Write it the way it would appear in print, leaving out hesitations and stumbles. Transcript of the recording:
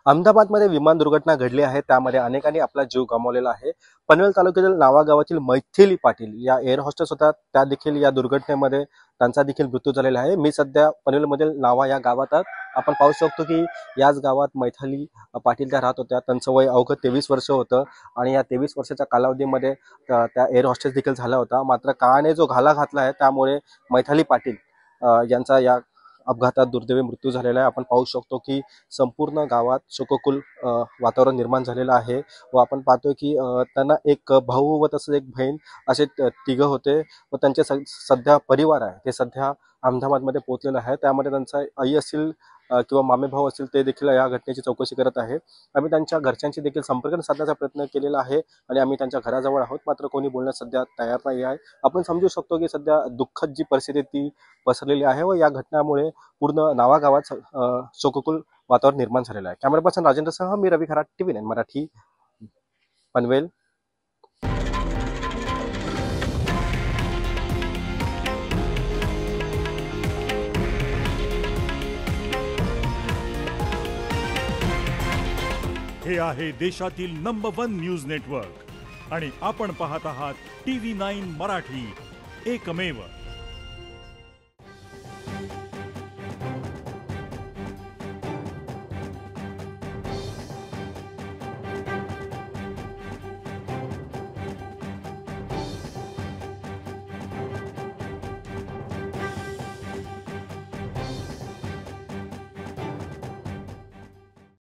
अहमदाबादमध्ये विमान दुर्घटना घडली आहे. त्यामध्ये अनेकांनी आपला जीव गमावलेला आहे. पनवेल तालुक्यातील नावा गावातील मैथिली पाटील या एअर होस्टेस होत्या. त्या देखील या दुर्घटनेमध्ये त्यांचा देखील मृत्यू झालेला आहे. मी सध्या पनवेलमधील नावा या गावात आहे. आपण पाहू शकतो की याच गावात मैथिली पाटील त्या राहत होत्या. त्यांचं वय अवघं 23 वर्ष होतं आणि या 23 वर्षाच्या कालावधीमध्ये त्या एअर होस्टेस देखील झाला होता. मात्र काळाने जो घाला घातला आहे त्यामुळे मैथिली पाटील यांचा या अपघातात दुर्दैवी मृत्यू झालेला आहे. आपण पाहू शकतो की संपूर्ण गावात शोककुल वातावरण निर्माण झालेलं आहे व आपण पाहतोय की त्यांना एक भाऊ व तसंच एक बहीण असे तिघं होते व त्यांचे सध्या परिवार आहे ते सध्या अहमदाबादमध्ये पोहोचलेलं आहे. त्यामध्ये त्यांचा आई असतील किंवा मामे भाऊ असतील ते देखील या घटनेची चौकशी करत आहे. आम्ही त्यांच्या घरच्यांशी देखील संपर्क साधण्याचा प्रयत्न केलेला आहे आणि आम्ही त्यांच्या घराजवळ आहोत. मात्र कोणी बोलण्यास सध्या तयार नाही आहे. आपण समजू शकतो की सध्या दुःखद जी परिस्थिती ती पसरलेली आहे व या घटनेमुळे पूर्ण नावा गावात शोककुल वातावरण निर्माण झालेलं आहे. कॅमेरा पर्सन राजेंद्रसह मी रवी खरात, TV9 मराठी, पनवेल. हे आहे देशातील नंबर 1 न्यूज नेटवर्क आणि आपण पाहत आहात TV9 मराठी, एकमेव.